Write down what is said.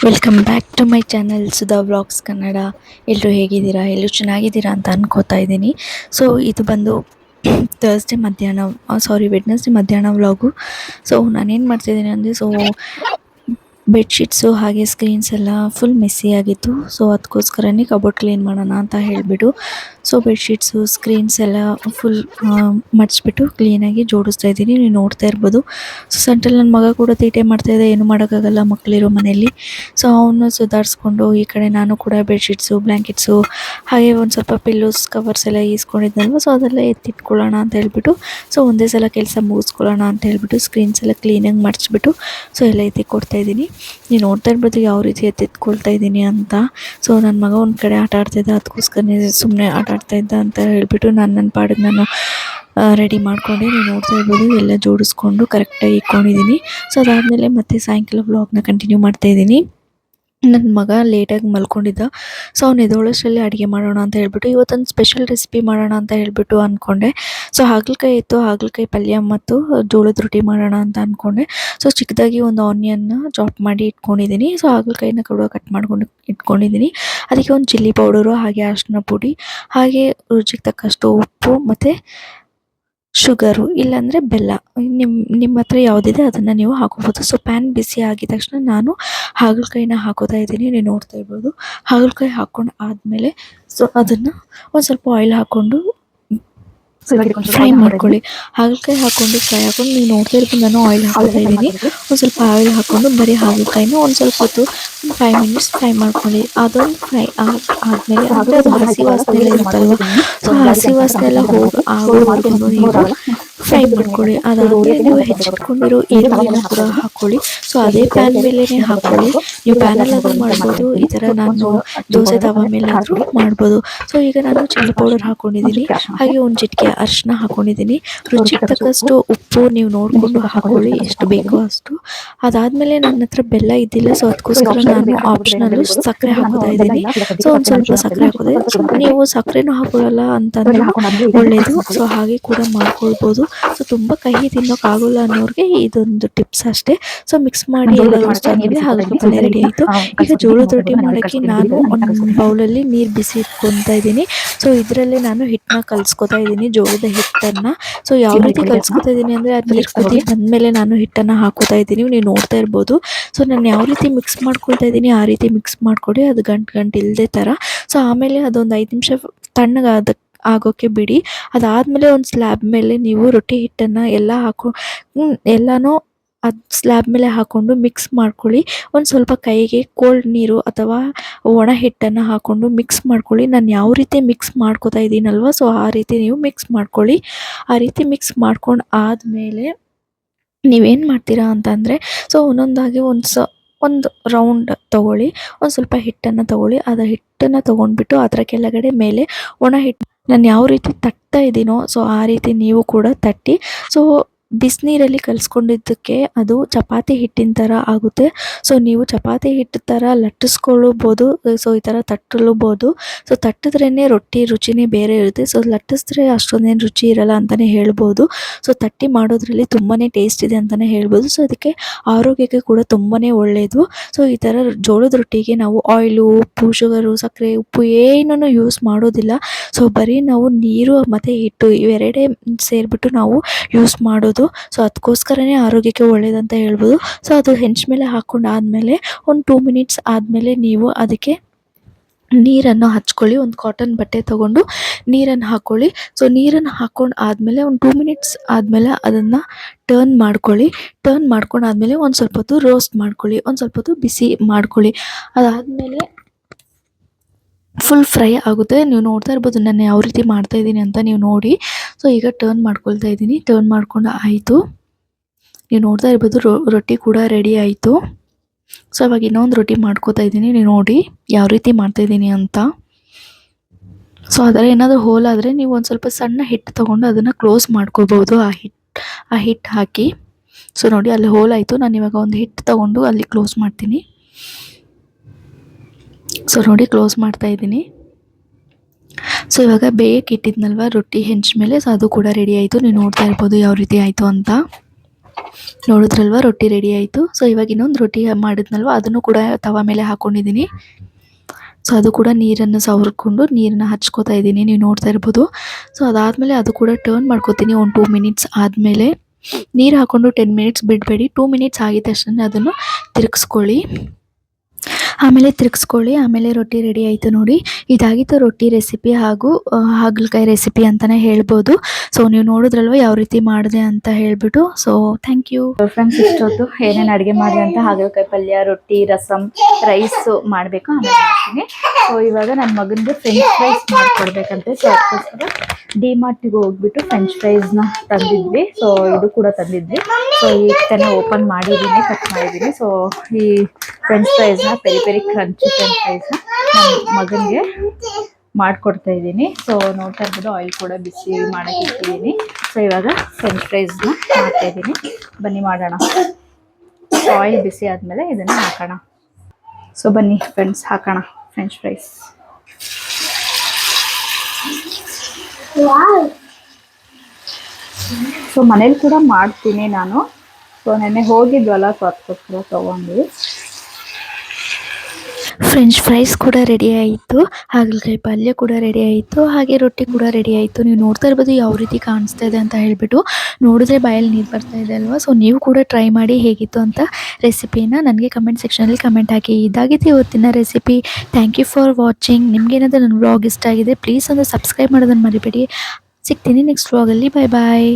Welcome back to my channel Sudha vlogs Kannada. ಎಲ್ಲರೂ ಹೇಗಿದ್ದೀರಾ? ಎಲ್ಲರೂ ಚೆನ್ನಾಗಿದ್ದೀರಾ ಅಂತ ಅನ್ಕೋತಾ ಇದ್ದೀನಿ. ಸೊ ಇದು ಬಂದು ಥರ್ಸ್ಡೇ ಮಧ್ಯಾಹ್ನ ವೆಡ್ನೆಸ್ಡೇ ಮಧ್ಯಾಹ್ನ ವ್ಲಾಗು. ಸೊ ನಾನೇನು ಮಾಡ್ತಿದ್ದೀನಿ ಅಂದರೆ ಬೆಡ್ಶೀಟ್ಸು ಹಾಗೆ ಸ್ಕ್ರೀನ್ಸ್ ಎಲ್ಲ ಫುಲ್ ಮೆಸ್ಸಿ ಆಗಿತ್ತು. ಸೊ ಅದಕ್ಕೋಸ್ಕರನೇ ಕಬೋರ್ಡ್ ಕ್ಲೀನ್ ಮಾಡೋಣ ಅಂತ ಹೇಳಿಬಿಟ್ಟು ಬೆಡ್ಶೀಟ್ಸು ಸ್ಕ್ರೀನ್ಸ್ ಎಲ್ಲ ಫುಲ್ ಮಡಿಸ್ಬಿಟ್ಟು ಕ್ಲೀನಾಗಿ ಜೋಡಿಸ್ತಾ ಇದ್ದೀನಿ. ನೀವು ನೋಡ್ತಾ ಇರ್ಬೋದು. ಸೆಂಟ್ರಲ್ಲಿ ನನ್ನ ಮಗ ಕೂಡ ತೀಟೆ ಮಾಡ್ತಾಯಿದ್ದೆ, ಏನು ಮಾಡೋಕ್ಕಾಗಲ್ಲ ಮಕ್ಕಳಿರೋ ಮನೆಯಲ್ಲಿ. ಸೊ ಅವನ್ನ ಸುಧಾರಿಸ್ಕೊಂಡು ಈ ಕಡೆ ನಾನು ಕೂಡ ಬೆಡ್ಶೀಟ್ಸು ಬ್ಲ್ಯಾಂಕೆಟ್ಸು ಹಾಗೆ ಒಂದು ಸ್ವಲ್ಪ ಪಿಲ್ಲೋಸ್ ಕವರ್ಸ್ ಎಲ್ಲ ಈಸ್ಕೊಂಡಿದ್ನಲ್ವ, ಸೊ ಅದೆಲ್ಲ ಎತ್ತಿಟ್ಕೊಳ್ಳೋಣ ಅಂತ ಹೇಳ್ಬಿಟ್ಟು ಒಂದೇ ಸಲ ಕೆಲಸ ಮುಗಿಸ್ಕೊಳ್ಳೋಣ ಅಂತ ಹೇಳ್ಬಿಟ್ಟು ಸ್ಕ್ರೀನ್ಸ್ ಎಲ್ಲ ಕ್ಲೀನಾಗಿ ಮಡಿಸ್ಬಿಟ್ಟು ಎಲ್ಲ ಎತ್ತಿ ಕೊಡ್ತಾಯಿದ್ದೀನಿ. ನೀವು ನೋಡ್ತಾ ಇರ್ಬೋದು ಯಾವ ರೀತಿ ಎತ್ತಿಟ್ಕೊಳ್ತಾ ಇದ್ದೀನಿ ಅಂತ. ಸೊ ನನ್ನ ಮಗ ಒಂದು ಕಡೆ ಆಟ ಆಡ್ತಾಯಿದ್ದ, ಅದಕ್ಕೋಸ್ಕರ ಸುಮ್ಮನೆ ಆಟ ಆಡ್ತಾಯಿದ್ದ ಅಂತ ಹೇಳ್ಬಿಟ್ಟು ನನ್ನ ಪಾಡಿಗೆ ನಾನು ರೆಡಿ ಮಾಡ್ಕೊಂಡೆ. ನೀವು ನೋಡ್ತಾ ಇರ್ಬೋದು ಎಲ್ಲ ಜೋಡಿಸ್ಕೊಂಡು ಕರೆಕ್ಟಾಗಿ ಇಟ್ಕೊಂಡಿದ್ದೀನಿ. ಸೊ ಅದಾದಮೇಲೆ ಮತ್ತೆ ಸಾಯಂಕಾಲ ವ್ಲಾಗ್ನ ಕಂಟಿನ್ಯೂ ಮಾಡ್ತಾಯಿದ್ದೀನಿ. ನನ್ನ ಮಗ ಲೇಟಾಗಿ ಮಲ್ಕೊಂಡಿದ್ದ. ಸೊ ಅವ್ನು ಎದ್ದೇಳೋಷ್ಟರಲ್ಲಿ ಅಡುಗೆ ಮಾಡೋಣ ಅಂತ ಹೇಳ್ಬಿಟ್ಟು ಇವತ್ತೊಂದು ಸ್ಪೆಷಲ್ ರೆಸಿಪಿ ಮಾಡೋಣ ಅಂತ ಹೇಳ್ಬಿಟ್ಟು ಅಂದ್ಕೊಂಡೆ. ಸೊ ಹಾಗಲಕಾಯಿ ಇತ್ತು, ಹಾಗಲಕಾಯಿ ಪಲ್ಯ ಮತ್ತು ಜೋಳದ ರೊಟ್ಟಿ ಮಾಡೋಣ ಅಂತ ಅಂದ್ಕೊಂಡೆ. ಸೊ ಚಿಕ್ಕದಾಗಿ ಒಂದು ಆನಿಯನ್ನ ಚಾಪ್ ಮಾಡಿ ಇಟ್ಕೊಂಡಿದ್ದೀನಿ. ಸೊ ಹಾಗಲಕಾಯಿನ ಕೂಡ ಕಟ್ ಮಾಡ್ಕೊಂಡು ಇಟ್ಕೊಂಡಿದ್ದೀನಿ. ಅದಕ್ಕೆ ಒಂದು ಚಿಲ್ಲಿ ಪೌಡರು ಹಾಗೆ ಅರಿಶಿನ ಪುಡಿ ಹಾಗೆ ರುಚಿಗೆ ತಕ್ಕಷ್ಟು ಉಪ್ಪು ಮತ್ತು ಶುಗರು ಇಲ್ಲಾಂದರೆ ಬೆಲ್ಲ, ನಿಮ್ಮ ಹತ್ರ ಯಾವುದಿದೆ ಅದನ್ನು ನೀವು ಹಾಕೋಬೋದು. ಸೊ ಪ್ಯಾನ್ ಬಿಸಿ ಆಗಿದ ತಕ್ಷಣ ನಾನು ಹಾಗಲಕಾಯಿನ ಹಾಕೋತಾ ಇದ್ದೀನಿ. ನೀವು ನೋಡ್ತಾ ಇರ್ಬೋದು. ಹಾಗಲಕಾಯಿ ಹಾಕ್ಕೊಂಡು ಆದಮೇಲೆ ಅದನ್ನು ಒಂದು ಸ್ವಲ್ಪ ಆಯಿಲ್ ಹಾಕ್ಕೊಂಡು ಫ್ರೈ ಮಾಡ್ಕೊಳ್ಳಿ. ಹಾಗಲಕಾಯಿ ಹಾಕ್ಕೊಂಡು ಫ್ರೈ ಹಾಕ್ಕೊಂಡು ನೀವು ನೋಡ್ತಾ ಇರ್ಬೋದು ನಾನು ಆಯಿಲ್ ಹಾಕೋತಾ ಇದ್ದೀನಿ. ಒಂದು ಸ್ವಲ್ಪ ಆಯಿಲ್ ಹಾಕ್ಕೊಂಡು ಬರೀ ಹಾಗಲಕಾಯಿನ ಒಂದು ಸ್ವಲ್ಪ ಹೊತ್ತು 5 ಮಿನಿಟ್ಸ್ ಫ್ರೈ ಮಾಡ್ಕೊಳ್ಳಿ. ಅದೊಂದು ಫ್ರೈ ಆದಮೇಲೆ ಅಂದರೆ ಅದು ಹಸಿ ವಾಸನೆ ಎಲ್ಲ ಇರುತ್ತಲ್ವ, ಸೊ ಹಸಿ ವಾಸನೆ ಎಲ್ಲ ಆಗೋವರೆಗೂ ನೀವು ಫ್ರೈ ಮಾಡ್ಕೊಳ್ಳಿ. ಅದಾದಮೇಲೆ ನೀವು ಹೆಚ್ಚಿಟ್ಕೊಂಡಿರೋ ಈರುಳ್ಳಿನ ಕೂಡ ಹಾಕ್ಕೊಳ್ಳಿ. ಸೊ ಅದೇ ಪ್ಯಾನ್ ಮೇಲೇ ಹಾಕ್ಕೊಳ್ಳಿ. ನೀವು ಪ್ಯಾನಲ್ಲಾದರೂ ಮಾಡ್ಬೋದು, ಈ ಥರ ನಾನು ದೋಸೆ ತವ ಮೇಲೆ ಆದರೂ ಮಾಡ್ಬೋದು. ಸೊ ಈಗ ನಾನು ಚಿಲ್ಲಿ ಪೌಡರ್ ಹಾಕ್ಕೊಂಡಿದ್ದೀನಿ, ಹಾಗೆ ಒಂದು ಚಿಟಿಕೆ ಅರಿಶಿನ ಹಾಕ್ಕೊಂಡಿದ್ದೀನಿ. ರುಚಿಗೆ ತಕ್ಕಷ್ಟು ಉಪ್ಪು ನೀವು ನೋಡಿಕೊಂಡು ಹಾಕ್ಕೊಳ್ಳಿ, ಎಷ್ಟು ಬೇಕೋ ಅಷ್ಟು. ಅದಾದಮೇಲೆ ನನ್ನ ಹತ್ರ ಬೆಲ್ಲ ಇದ್ದಿಲ್ಲ, ಸೊ ಅದಕ್ಕೋಸ್ಕರ ನಾನು ಆಪ್ಷನಲ್ಲು ಸಕ್ಕರೆ ಹಾಕೋತಾ ಇದ್ದೀನಿ. ಸೊ ಒಂದು ಸ್ವಲ್ಪ ಸಕ್ಕರೆ ಹಾಕೋದೆ. ನೀವು ಸಕ್ಕರೆನೂ ಹಾಕೊಳ್ಳಲ್ಲ ಅಂತಂದ್ರೆ ಒಳ್ಳೆಯದು. ಸೊ ಹಾಗೆ ಕೂಡ ಮಾಡ್ಕೊಳ್ಬೋದು. ಸೊ ತುಂಬ ಕಹಿ ತಿನ್ನೋಕ್ಕಾಗೋಲ್ಲ ಅನ್ನೋರಿಗೆ ಇದೊಂದು ಟಿಪ್ಸ್ ಅಷ್ಟೇ. ಸೊ ಮಿಕ್ಸ್ ಮಾಡಿ ಎಲ್ಲ ರೋಸ್ಟ್ ಆದಮೇಲೆ ಹಾಗಲಕಾಯಿ ಪಲ್ಯ ರೆಡಿ ಆಯಿತು. ಈಗ ಜೋಳದ ರೊಟ್ಟಿ ಮಾಡೋಕ್ಕೆ ನಾನು ಒಂದು ಬೌಲಲ್ಲಿ ನೀರು ಬಿಸಿ ಇಟ್ಕೊತಾ ಇದ್ದೀನಿ. ಸೊ ಇದರಲ್ಲೇ ನಾನು ಹಿಟ್ಟನ್ನ ಕಲಿಸ್ಕೊತಾ ಇದ್ದೀನಿ, ಜೋಳದ ಹಿಟ್ಟನ್ನು. ಸೊ ಯಾವ ರೀತಿ ಕಲಿಸ್ಕೊತಾ ಇದ್ದೀನಿ ಅಂದರೆ ಅದು ನೀರು ಕುದಿ ಬಂದಮೇಲೆ ನಾನು ಹಿಟ್ಟನ್ನು ಹಾಕೋತಾ ಇದ್ದೀನಿ. ನೀವು ನೋಡ್ತಾ ಇರ್ಬೋದು. ಸೊ ನಾನು ಯಾವ ರೀತಿ ಮಿಕ್ಸ್ ಮಾಡ್ಕೊಳ್ತಾ ಇದ್ದೀನಿ ಆ ರೀತಿ ಮಿಕ್ಸ್ ಮಾಡಿಕೊಡಿ, ಅದು ಗಂಟು ಇಲ್ಲದೆ ಥರ. ಸೊ ಆಮೇಲೆ ಅದೊಂದು 5 ನಿಮಿಷ ತಣ್ಣಗೆ ಆಗೋಕ್ಕೆ ಬಿಡಿ. ಅದಾದಮೇಲೆ ಒಂದು ಸ್ಲ್ಯಾಬ್ ಮೇಲೆ ನೀವು ರೊಟ್ಟಿ ಹಿಟ್ಟನ್ನು ಎಲ್ಲನೂ ಅದು ಸ್ಲ್ಯಾಬ್ ಮೇಲೆ ಹಾಕ್ಕೊಂಡು ಮಿಕ್ಸ್ ಮಾಡ್ಕೊಳ್ಳಿ. ಒಂದು ಸ್ವಲ್ಪ ಕೈಗೆ ಕೋಲ್ಡ್ ನೀರು ಅಥವಾ ಒಣ ಹಿಟ್ಟನ್ನು ಹಾಕ್ಕೊಂಡು ಮಿಕ್ಸ್ ಮಾಡ್ಕೊಳ್ಳಿ. ನಾನು ಯಾವ ರೀತಿ ಮಿಕ್ಸ್ ಮಾಡ್ಕೊತಾ ಇದ್ದೀನಲ್ವ, ಸೊ ಆ ರೀತಿ ನೀವು ಮಿಕ್ಸ್ ಮಾಡ್ಕೊಳ್ಳಿ. ಆ ರೀತಿ ಮಿಕ್ಸ್ ಮಾಡ್ಕೊಂಡು ಆದಮೇಲೆ ನೀವೇನು ಮಾಡ್ತೀರಾ ಅಂತಂದರೆ ಒಂದೊಂದಾಗಿ ಒಂದು ರೌಂಡ್ ತೊಗೊಳ್ಳಿ. ಒಂದು ಸ್ವಲ್ಪ ಹಿಟ್ಟನ್ನು ತೊಗೊಳ್ಳಿ. ಅದು ಹಿಟ್ಟನ್ನು ತೊಗೊಂಡ್ಬಿಟ್ಟು ಅದರ ಕೆಳಗಡೆ ಮೇಲೆ ಒಣ ಹಿಟ್ಟು ನಾನು ಯಾವ ರೀತಿ ತಟ್ತಾ ಇದ್ದೀನೋ ಸೊ ಆ ರೀತಿ ನೀವು ಕೂಡ ತಟ್ಟಿ. ಸೊ ಬಿಸಿನೀರಲ್ಲಿ ಕಲಿಸ್ಕೊಂಡಿದ್ದಕ್ಕೆ ಅದು ಚಪಾತಿ ಹಿಟ್ಟಿನ ಥರ ಆಗುತ್ತೆ. ಸೊ ನೀವು ಚಪಾತಿ ಹಿಟ್ಟು ಥರ ಲಟ್ಟಿಸ್ಕೊಳ್ಳಬೋದು. ಸೊ ಈ ಥರ ತಟ್ಟಲೂಬೋದು. ಸೊ ತಟ್ಟಿದ್ರೇ ರೊಟ್ಟಿ ರುಚಿನೇ ಬೇರೆ ಇರುತ್ತೆ. ಸೊ ಲಟ್ಟಿಸಿದ್ರೆ ಅಷ್ಟೊಂದೇನು ರುಚಿ ಇರಲ್ಲ ಅಂತಲೇ ಹೇಳ್ಬೋದು. ಸೊ ತಟ್ಟಿ ಮಾಡೋದ್ರಲ್ಲಿ ತುಂಬಾ ಟೇಸ್ಟ್ ಇದೆ ಅಂತಲೇ ಹೇಳ್ಬೋದು. ಸೊ ಅದಕ್ಕೆ ಆರೋಗ್ಯಕ್ಕೆ ಕೂಡ ತುಂಬಾ ಒಳ್ಳೆಯದು. ಸೊ ಈ ಥರ ಜೋಳದ ರೊಟ್ಟಿಗೆ ನಾವು ಆಯಿಲು, ಉಪ್ಪು, ಶುಗರು, ಸಕ್ಕರೆ, ಉಪ್ಪು ಏನೂ ಯೂಸ್ ಮಾಡೋದಿಲ್ಲ. ಸೊ ಬರೀ ನಾವು ನೀರು ಮತ್ತು ಹಿಟ್ಟು ಇವೆರಡೇ ಸೇರಿಬಿಟ್ಟು ನಾವು ಯೂಸ್ ಮಾಡೋದು. ಸೊ ಅದಕ್ಕೋಸ್ಕರನೇ ಆರೋಗ್ಯಕ್ಕೆ ಒಳ್ಳೆಯದಂತ ಹೇಳ್ಬೋದು. ಸೊ ಅದು ಹೆಂಚು ಮೇಲೆ ಹಾಕ್ಕೊಂಡಾದಮೇಲೆ ಒಂದು 2 ಮಿನಿಟ್ಸ್ ಆದಮೇಲೆ ನೀವು ಅದಕ್ಕೆ ನೀರನ್ನು ಹಚ್ಕೊಳ್ಳಿ. ಒಂದು ಕಾಟನ್ ಬಟ್ಟೆ ತೊಗೊಂಡು ನೀರನ್ನು ಹಾಕ್ಕೊಳ್ಳಿ. ಸೊ ನೀರನ್ನು ಹಾಕ್ಕೊಂಡು ಆದಮೇಲೆ ಒಂದು 2 ಮಿನಿಟ್ಸ್ ಆದಮೇಲೆ ಅದನ್ನು ಟರ್ನ್ ಮಾಡ್ಕೊಳ್ಳಿ. ಟರ್ನ್ ಮಾಡ್ಕೊಂಡಾದಮೇಲೆ ಒಂದು ಸ್ವಲ್ಪ ಹೊತ್ತು ರೋಸ್ಟ್ ಮಾಡ್ಕೊಳ್ಳಿ, ಒಂದು ಸ್ವಲ್ಪ ಹೊತ್ತು ಬಿಸಿ ಮಾಡ್ಕೊಳ್ಳಿ. ಅದಾದಮೇಲೆ ಫುಲ್ ಫ್ರೈ ಆಗುತ್ತೆ. ನೀವು ನೋಡ್ತಾ ಇರ್ಬೋದು ನಾನು ಯಾವ ರೀತಿ ಮಾಡ್ತಾಯಿದ್ದೀನಿ ಅಂತ ನೀವು ನೋಡಿ. ಸೊ ಈಗ ಟರ್ನ್ ಮಾಡ್ಕೊಳ್ತಾ ಇದ್ದೀನಿ. ಟರ್ನ್ ಮಾಡ್ಕೊಂಡು ಆಯಿತು. ನೀವು ನೋಡ್ತಾ ಇರ್ಬೋದು ರೊಟ್ಟಿ ಕೂಡ ರೆಡಿ ಆಯಿತು. ಸೊ ಇವಾಗ ಇನ್ನೊಂದು ರೊಟ್ಟಿ ಮಾಡ್ಕೋತಾ ಇದ್ದೀನಿ. ನೀವು ನೋಡಿ ಯಾವ ರೀತಿ ಮಾಡ್ತಾಯಿದ್ದೀನಿ ಅಂತ. ಸೊ ಅದರ ಏನಾದರೂ ಹೋಲ್ ಆದರೆ ನೀವು ಒಂದು ಸ್ವಲ್ಪ ಸಣ್ಣ ಹಿಟ್ಟು ತೊಗೊಂಡು ಅದನ್ನು ಕ್ಲೋಸ್ ಮಾಡ್ಕೋಬೋದು ಆ ಹಿಟ್ಟು ಹಾಕಿ. ಸೊ ನೋಡಿ ಅಲ್ಲಿ ಹೋಲ್ ಆಯಿತು. ನಾನು ಇವಾಗ ಒಂದು ಹಿಟ್ಟು ತೊಗೊಂಡು ಅಲ್ಲಿ ಕ್ಲೋಸ್ ಮಾಡ್ತೀನಿ. ಸೊ ನೋಡಿ ಕ್ಲೋಸ್ ಮಾಡ್ತಾ ಇದ್ದೀನಿ. ಸೊ ಇವಾಗ ಬೇಯಕ್ಕೆ ಇಟ್ಟಿದ್ನಲ್ವ ರೊಟ್ಟಿ ಹೆಂಚು ಮೇಲೆ, ಸೊ ಅದು ಕೂಡ ರೆಡಿ ಆಯಿತು. ನೀವು ನೋಡ್ತಾ ಇರ್ಬೋದು ಯಾವ ರೀತಿ ಆಯಿತು ಅಂತ. ನೋಡಿದ್ರಲ್ವ ರೊಟ್ಟಿ ರೆಡಿ ಆಯಿತು. ಸೊ ಇವಾಗ ಇನ್ನೊಂದು ರೊಟ್ಟಿ ಮಾಡಿದ್ನಲ್ವ ಅದನ್ನು ಕೂಡ ತವ ಮೇಲೆ ಹಾಕ್ಕೊಂಡಿದ್ದೀನಿ. ಸೊ ಅದು ಕೂಡ ನೀರನ್ನು ಸವರ್ಕೊಂಡು ನೀರನ್ನ ಹಚ್ಕೋತಾ ಇದ್ದೀನಿ, ನೀವು ನೋಡ್ತಾ ಇರ್ಬೋದು. ಸೊ ಅದಾದಮೇಲೆ ಅದು ಕೂಡ ಟರ್ನ್ ಮಾಡ್ಕೋತೀನಿ. ಒಂದು 2 ಮಿನಿಟ್ಸ್ ಆದಮೇಲೆ ನೀರು ಹಾಕ್ಕೊಂಡು 10 ಮಿನಿಟ್ಸ್ ಬಿಡಬೇಡಿ. 2 ಮಿನಿಟ್ಸ್ ಆಗಿದ ತಕ್ಷಣ ಅದನ್ನು ತಿರುಗಿಸ್ಕೊಳ್ಳಿ. ಆಮೇಲೆ ರೊಟ್ಟಿ ರೆಡಿ ಆಯಿತು ನೋಡಿ. ಇದಾಗಿತ್ತು ರೊಟ್ಟಿ ರೆಸಿಪಿ ಹಾಗೂ ಹಾಗಲಕಾಯಿ ರೆಸಿಪಿ ಅಂತಲೇ ಹೇಳ್ಬೋದು. ಸೊ ನೀವು ನೋಡಿದ್ರಲ್ವ ಯಾವ ರೀತಿ ಮಾಡಿದೆ ಅಂತ ಹೇಳ್ಬಿಟ್ಟು. So thank you friends. ಇಷ್ಟೊತ್ತು ಏನೇನು ಅಡುಗೆ ಮಾಡಿದೆ ಅಂತ ಹಾಗಲಕಾಯಿ ಪಲ್ಯ, ರೊಟ್ಟಿ, ರಸಮ್, ರೈಸು ಮಾಡಬೇಕು ಆಮೇಲೆ ಮಾಡ್ತೀನಿ. ಸೊ ಇವಾಗ ನನ್ನ ಮಗನಿಗೆ ಫ್ರೆಂಚ್ ಫ್ರೈಸ್ ಮಾಡಿಕೊಡ್ಬೇಕಂತೆ. ಸೊ ಅದಕ್ಕೋಸ್ಕರ ಡಿಮಾರ್ಟಿಗೆ ಹೋಗ್ಬಿಟ್ಟು ಫ್ರೆಂಚ್ ಫ್ರೈಸ್ನ ತಂದಿದ್ವಿ. ಸೊ ಇದು ಕೂಡ ತಂದಿದ್ವಿ. ಸೊ ಈಗ ತಾನೇ ಓಪನ್ ಮಾಡಿದ್ದೀನಿ, ಕಟ್ ಮಾಡಿದ್ದೀನಿ. ಸೊ ಈ ಫ್ರೆಂಚ್ ಫ್ರೈಸ್ನ ಪೆರಿ ಪೆರಿ ಕ್ರಂಚಿ ಫ್ರೆಂಚ್ ಫ್ರೈಸ್ನ ನನ್ನ ಮಗನಿಗೆ ಮಾಡಿಕೊಡ್ತಾ ಇದ್ದೀನಿ. ಸೊ ನೋಡ್ತಾ ಇರ್ಬೋದು ಆಯಿಲ್ ಕೂಡ ಬಿಸಿ ಮಾಡೋಕ್ಕೆ ಇಟ್ಟಿದ್ದೀನಿ. ಸೊ ಇವಾಗ ಫ್ರೆಂಚ್ ಫ್ರೈಸ್ನ ಮಾಡ್ತಾ ಇದ್ದೀನಿ, ಬನ್ನಿ ಮಾಡೋಣ. ಸೊ ಆಯಿಲ್ ಬಿಸಿ ಆದಮೇಲೆ ಇದನ್ನು ಹಾಕೋಣ. ಸೊ ಬನ್ನಿ ಫ್ರೆಂಡ್ಸ್ ಹಾಕೋಣ ಫ್ರೆಂಚ್ ಫ್ರೈಸ್. ಸೊ ಮನೇಲಿ ಕೂಡ ಮಾಡ್ತೀನಿ ನಾನು. ಸೊ ನೆನ್ನೆ ಹೋಗಿದ್ವಲ್ಲ, ಸೊ ಅದಕ್ಕೋಸ್ಕರ ತೊಗೊಂಡ್ವಿ. ಫ್ರೆಂಚ್ ಫ್ರೈಸ್ ಕೂಡ ರೆಡಿ ಆಯಿತು, ಹಾಗಲಕಾಯಿ ಪಲ್ಯ ಕೂಡ ರೆಡಿ ಆಯಿತು, ಹಾಗೆ ರೊಟ್ಟಿ ಕೂಡ ರೆಡಿ ಆಯಿತು. ನೀವು ನೋಡ್ತಾ ಇರ್ಬೋದು ಯಾವ ರೀತಿ ಕಾಣಿಸ್ತಾ ಇದೆ ಅಂತ ಹೇಳ್ಬಿಟ್ಟು. ನೋಡಿದ್ರೆ ಬಾಯಲ್ಲಿ ನೀರು ಬರ್ತಾ ಇದೆ ಅಲ್ವಾ. ಸೊ ನೀವು ಕೂಡ ಟ್ರೈ ಮಾಡಿ ಹೇಗಿತ್ತು ಅಂತ ರೆಸಿಪಿನ ನನಗೆ ಕಮೆಂಟ್ ಸೆಕ್ಷನಲ್ಲಿ ಕಮೆಂಟ್ ಹಾಕಿ. ಇದಾಗಿತ್ತು ಇವತ್ತಿನ recipe. Thank you for watching. ನಿಮಗೇನಾದರೂ ನನ್ನ ವ್ಲಾಗ್ ಇಷ್ಟ ಆಗಿದೆ ಪ್ಲೀಸ್ ಒಂದು ಸಬ್ಸ್ಕ್ರೈಬ್ ಮಾಡೋದನ್ನು ಮರಿಬೇಡಿ. ಸಿಗ್ತೀನಿ ನೆಕ್ಸ್ಟ್ ವ್ಲಾಗಲ್ಲಿ. ಬಾಯ್ ಬಾಯ್.